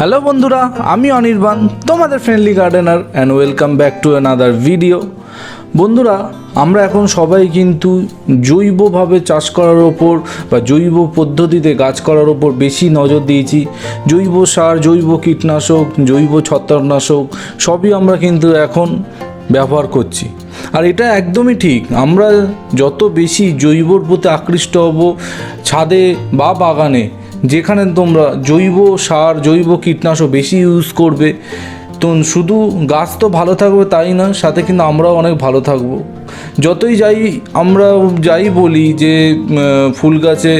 Hello বন্ধুরা, আমি অনির্বাণ, তোমাদের friendly gardener and welcome back to another video. বন্ধুরা, আমরা এখন সবাই কিন্তু জৈবভাবে চাষ করার ওপর বা জৈব পদ্ধতিতে গাছ করার ওপর বেশি নজর দিয়েছি। জৈব সার, জৈব কীটনাশক, জৈব ছত্রাকনাশক সবই আমরা কিন্তু এখন ব্যবহার করছি। আর এটা একদমই ঠিক। আমরা যত বেশি জৈবর প্রতি আকৃষ্ট হব, ছাদে বা বাগানে যেখানে তোমরা জৈব সার, জৈব কীটনাশক বেশি ইউজ করবে, তো শুধু গাছ তো ভালো থাকবে তাই না, সাথে কিন্তু আমরাও অনেক ভালো থাকবো। যতই আমরা বলি যে ফুল গাছে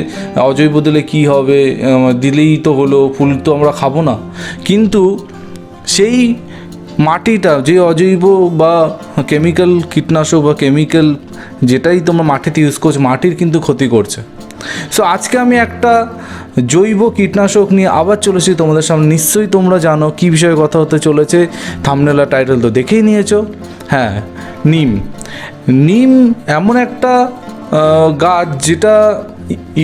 অজৈব দিলে কী হবে, দিলেই তো হলো, ফুল তো আমরা খাবো না। কিন্তু সেই মাটিটা যে অজৈব বা কেমিক্যাল কীটনাশক বা কেমিক্যাল যেটাই তোমরা মাটিতে ইউজ করছো, মাটির কিন্তু ক্ষতি করছে। সো আজকে আমি একটা জৈব কীটনাশক নিয়ে আবার চলেছি তোমাদের সামনে। নিশ্চয়ই তোমরা জানো কী বিষয়ে কথা হতে চলেছে, থাম্বনেল আর টাইটেল তো দেখেই নিয়েছো। হ্যাঁ, নিম এমন একটা গাছ যেটা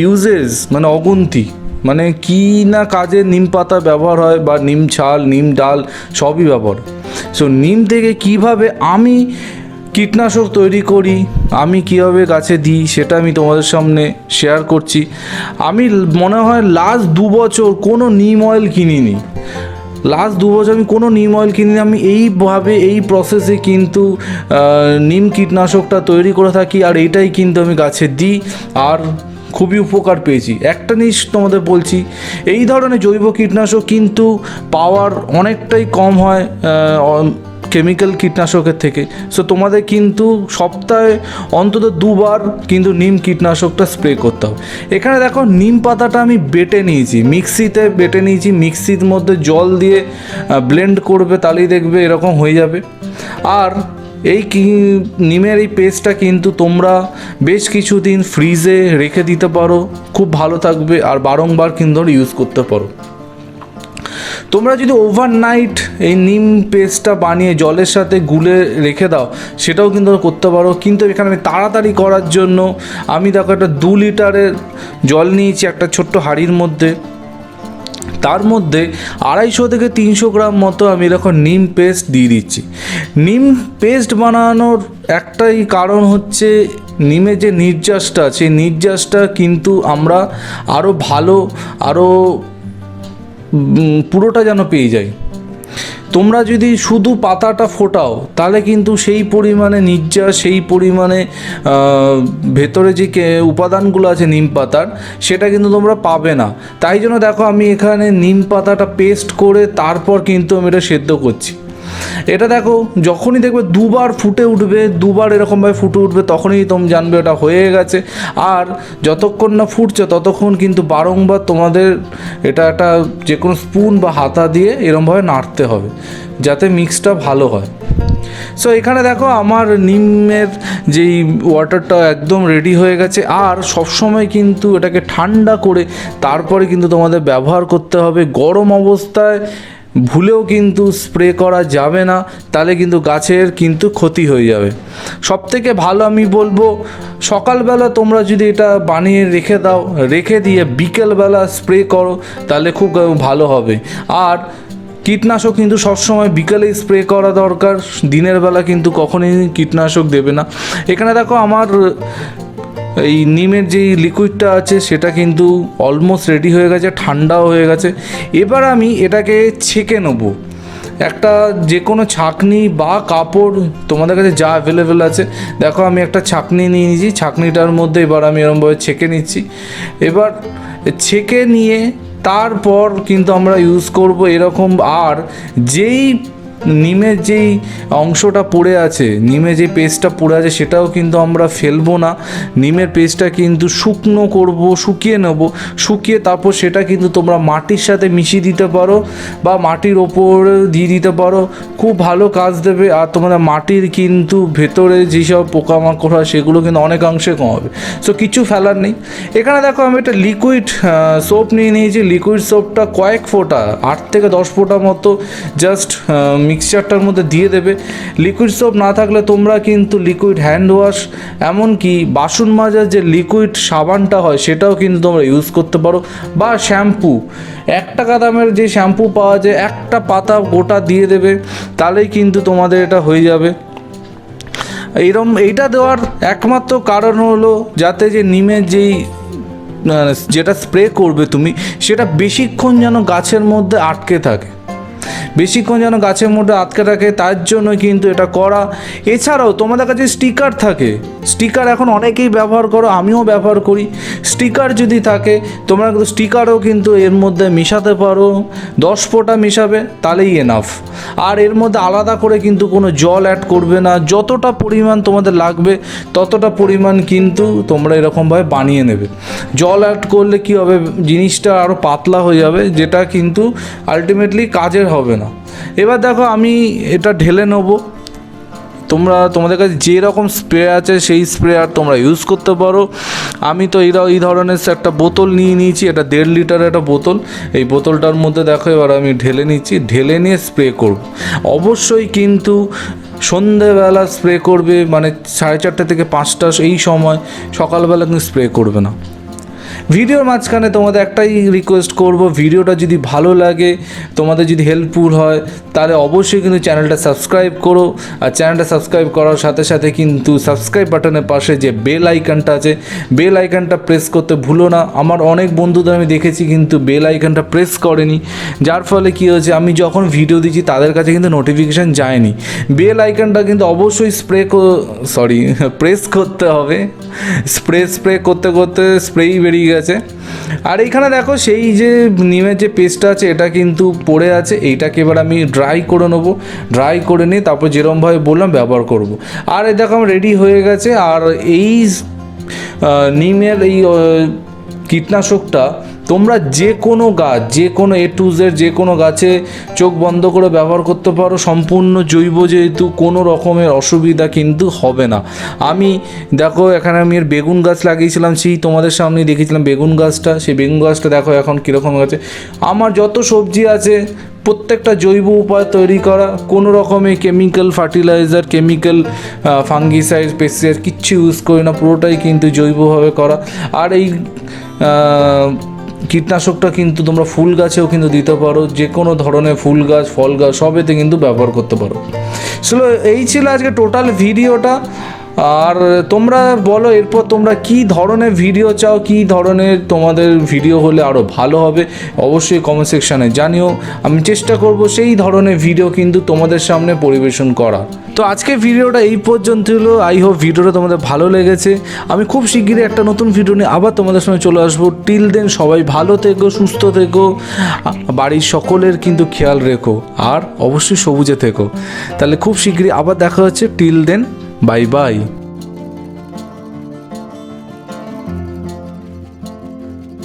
ইউজেস মানে অগুন্তি, মানে কি না কাজে নিম পাতা ব্যবহার হয় বা নিম ছাল, নিম ডাল সবই ব্যবহার। সো নিম থেকে কিভাবে আমি কীটনাশক তৈরি করি, আমি কীভাবে গাছে দিই, সেটা আমি তোমাদের সামনে শেয়ার করছি। আমি মনে হয় লাস্ট 2 বছর কোনো নিম অয়েল কিনিনি। আমি কোনো নিম অয়েল কিনিনি। আমি এইভাবে এই প্রসেসে কিন্তু নিম কীটনাশকটা তৈরি করে থাকি, আর এইটাই কিন্তু আমি গাছে দিই, আর খুবই উপকার পেয়েছি। একটা জিনিস তোমাদের বলছি, এই ধরনের জৈব কীটনাশক কিন্তু পাওয়ার অনেকটাই কম হয় কেমিক্যাল কীটনাশকের থেকে। সো তোমাদের কিন্তু সপ্তাহে অন্তত 2 বার কিন্তু নিম কীটনাশকটা স্প্রে করতে হবে। এখানে দেখো, নিম পাতাটা আমি মিক্সিতে বেটে নিয়েছি। মিক্সির মধ্যে জল দিয়ে ব্লেন্ড করবে, তাহলেই দেখবে এরকম হয়ে যাবে। আর এই নিমের এই পেস্টটা কিন্তু তোমরা বেশ কিছুদিন ফ্রিজে রেখে দিতে পারো, খুব ভালো থাকবে, আর বারংবার কিন্তু ইউজ করতে পারো। তোমরা যদি ওভারনাইট এই নিম পেস্টটা বানিয়ে জলের সাথে গুলে রেখে দাও, সেটাও কিন্তু করতে পারো। কিন্তু এখানে আমি তাড়াতাড়ি করার জন্য আমি দেখো একটা 2 লিটারের জল নিয়েছি একটা ছোট্ট হাঁড়ির মধ্যে। তার মধ্যে 250 থেকে 300 গ্রাম মতো আমি এরকম নিম পেস্ট দিয়ে দিচ্ছি। নিম পেস্ট বানানোর একটাই কারণ হচ্ছে নিমের যে নির্যাসটা, সেই নির্যাসটা কিন্তু আমরা আরও ভালো, আরও পুরোটা যেন পেয়ে যাই। তোমরা যদি শুধু পাতাটা ফোটাও, তাহলে কিন্তু সেই পরিমাণে নির্যাস, সেই পরিমাণে ভেতরে যে উপাদানগুলো আছে নিম পাতার, সেটা কিন্তু তোমরা পাবে না। তাই জন্য দেখো, আমি এখানে নিম পাতাটা পেস্ট করে তারপর কিন্তু আমি এটা সেদ্ধ করছি। এটা দেখো, যখনই দেখবে 2 বার ফুটে উঠবে, 2 বার এরকমভাবে ফুটে উঠবে, তখনই তুমি জানবে ওটা হয়ে গেছে। আর যতক্ষণ না ফুটছে ততক্ষণ কিন্তু বারংবার তোমাদের এটা একটা যে কোনো স্পুন বা হাতা দিয়ে এরকমভাবে নাড়তে হবে, যাতে মিক্সটা ভালো হয়। সো এখানে দেখো, আমার নিমের যেই ওয়াটারটা একদম রেডি হয়ে গেছে। আর সবসময় কিন্তু এটাকে ঠান্ডা করে তারপরে কিন্তু তোমাদের ব্যবহার করতে হবে। গরম অবস্থায় ভুলেও কিন্তু স্প্রে করা যাবে না, তাহলে কিন্তু গাছের কিন্তু ক্ষতি হয়ে যাবে। সবথেকে ভালো আমি বলবো, সকালবেলা তোমরা যদি এটা বানিয়ে রেখে দাও, রেখে দিয়ে বিকেলবেলা স্প্রে করো, তাহলে খুব ভালো হবে। আর কীটনাশক কিন্তু সবসময় বিকেলেই স্প্রে করা দরকার, দিনের বেলা কিন্তু কখনোই কীটনাশক দেবে না। এখানে দেখো, আমার এই নিমের যেই লিকুইডটা আছে সেটা কিন্তু অলমোস্ট রেডি হয়ে গেছে, ঠান্ডাও হয়ে গেছে। এবার আমি এটাকে ছেঁকে নেব। একটা যে কোনো ছাঁকনি বা কাপড় তোমাদের কাছে যা অ্যাভেলেবেল আছে, দেখো আমি একটা ছাঁকনি নিয়ে নিয়েছি। ছাঁকনিটার মধ্যে এবার আমি এরকমভাবে ছেঁকে নিচ্ছি। এবার ছেঁকে নিয়ে তারপর কিন্তু আমরা ইউজ করব এরকম। আর যেই নিমের যেই অংশটা পড়ে আছে, নিমে যে পেস্টটা পড়ে আছে, সেটাও কিন্তু আমরা ফেলবো না। নিমের পেস্টটা কিন্তু শুকনো করব, শুকিয়ে নেব। শুকিয়ে তারপর সেটা কিন্তু তোমরা মাটির সাথে মিশিয়ে দিতে পারো বা মাটির ওপরে দিয়ে দিতে পারো, খুব ভালো কাজ দেবে। আর তোমাদের মাটির কিন্তু ভেতরে যেসব পোকামাকড় হয় সেগুলো কিন্তু অনেকাংশে কমাবে। সো কিছু ফেলার নেই। এখানে দেখো, আমি একটা লিকুইড সোপ নিয়ে নিয়েছি। লিকুইড সোপটা কয়েক ফোঁটা, 8 থেকে 10 ফোঁটা মতো জাস্ট মিক্সচারটার মধ্যে দিয়ে দেবে। লিকুইড সোপ না থাকলে তোমরা কিন্তু লিকুইড হ্যান্ড ওয়াশ, এমনকি বাসন মাজার যে লিকুইড সাবানটা হয় সেটাও কিন্তু তোমরা ইউজ করতে পারো, বা শ্যাম্পু। 1 টাকা দামের যে শ্যাম্পু পাওয়া যায়, একটা পাতা গোটা দিয়ে দেবে, তাহলেই কিন্তু তোমাদের এটা হয়ে যাবে। এইটা দেওয়ার একমাত্র কারণ হলো যাতে যে নিমের যেটা স্প্রে করবে তুমি, সেটা বেশিক্ষণ যেন গাছের মধ্যে আটকে থাকে, বেশিক্ষণ যেন গাছের মধ্যে আটকে থাকে, তার জন্য কিন্তু এটা করা। এছাড়াও তোমাদের কাছে স্টিকার থাকে, স্টিকার এখন অনেকেই ব্যবহার করো, আমিও ব্যবহার করি। স্টিকার যদি থাকে তোমরা কিন্তু স্টিকারও কিন্তু এর মধ্যে মেশাতে পারো, 10 ফোঁটা মেশাবে তাহলেই এনাফ। আর এর মধ্যে আলাদা করে কিন্তু কোনো জল অ্যাড করবে না, যতটা পরিমাণ তোমাদের লাগবে ততটা পরিমাণ কিন্তু তোমরা এরকমভাবে বানিয়ে নেবে। জল অ্যাড করলে কি হবে, জিনিসটা আরও পাতলা হয়ে যাবে, যেটা কিন্তু আলটিমেটলি কাজের হবে না। এবার দেখো আমি এটা ঢেলে নেবো। তোমাদের কাছে যে রকম স্প্রে আছে সেই স্প্রেয়ার তোমরা ইউজ করতে পারো। আমি তো এই ধরনের একটা বোতল নিয়ে নিয়েছি, এটা 1.5 লিটারের একটা বোতল। এই বোতলটার মধ্যে দেখো এবার আমি ঢেলে নিচ্ছি, ঢেলে নিয়ে স্প্রে করব। অবশ্যই কিন্তু সন্ধেবেলা স্প্রে করবে, মানে 4:30 থেকে 5টা এই সময়, সকালবেলা কিন্তু স্প্রে করবে না। ভিডিওর মাঝখানে তোমাদের একটাই রিকোয়েস্ট করব, ভিডিওটা যদি ভালো লাগে, তোমাদের যদি হেল্পফুল হয়, তাহলে অবশ্যই কিন্তু চ্যানেলটা সাবস্ক্রাইব করো। আর চ্যানেলটা সাবস্ক্রাইব করার সাথে সাথে কিন্তু সাবস্ক্রাইব বাটনের পাশে যে বেল আইকনটা আছে, বেল আইকনটা প্রেস করতে ভুলো না। আমার অনেক বন্ধুদের আমি দেখেছি কিন্তু বেল আইকনটা প্রেস করেনি, যার ফলে কী হয়েছে, আমি যখন ভিডিও দিচ্ছি তাদের কাছে কিন্তু নোটিফিকেশান যায়নি। বেল আইকনটা কিন্তু অবশ্যই প্রেস করতে হবে। স্প্রে করতে করতে স্প্রেই বেরিয়ে গেছে। আর এইখানে দেখো সেই যে নিমের যে পেস্টটা আছে এটা কিন্তু পড়ে আছে, এইটাকে এবার আমি ড্রাই করে নেবো। ড্রাই করে নিয়ে তারপর যেরকমভাবে বললাম ব্যবহার করব। আর এই দেখো আমার রেডি হয়ে গেছে। আর এই নিমের এই কীটনাশকটা তোমরা যে কোনো গাছ, যে কোনো A to Z যে কোনো গাছে চোখ বন্ধ করে ব্যবহার করতে পারো, সম্পূর্ণ জৈব, যেহেতু কোনো রকমের অসুবিধা কিন্তু হবে না। আমি দেখো এখানে আমি এর বেগুন গাছ লাগিয়েছিলাম, সেই তোমাদের সামনে দেখেছিলাম বেগুন গাছটা, সেই বেগুন গাছটা দেখো এখন কীরকম আছে। আমার যত সবজি আছে প্রত্যেকটা জৈব উপায় তৈরি করা, কোনো রকমের chemical fertiliser, chemical fungicide, pesticide কিচ্ছু ইউজ করি না, পুরোটাই কিন্তু জৈবভাবে করা। আর এই কীটনাশকটা কিন্তু তোমরা ফুল গাছেও কিন্তু দিতে পারো, যে কোনো ধরনের ফুল গাছ, ফল গাছ সবেতে কিন্তু ব্যবহার করতে পারো। চলো, এই ছিল আজকে টোটাল ভিডিওটা। আর তোমরা বলো এরপর তোমরা কী ধরনের ভিডিও চাও, কী ধরনের তোমাদের ভিডিও হলে আরও ভালো হবে, অবশ্যই কমেন্ট সেকশানে জানিও। আমি চেষ্টা করব সেই ধরনের ভিডিও কিন্তু তোমাদের সামনে পরিবেশন করা। তো আজকে ভিডিওটা এই পর্যন্ত হলো। আই হোপ ভিডিওটা তোমাদের ভালো লেগেছে। আমি খুব শিগগিরই একটা নতুন ভিডিও নিয়ে আবার তোমাদের সঙ্গে চলে আসবো। টিল দেন সবাই ভালো থেকো, সুস্থ থেকো, বাড়ির সকলের কিন্তু খেয়াল রেখো, আর অবশ্যই সবুজে থেকো। তাহলে খুব শিগগিরই আবার দেখা হচ্ছে। Till then, bye by.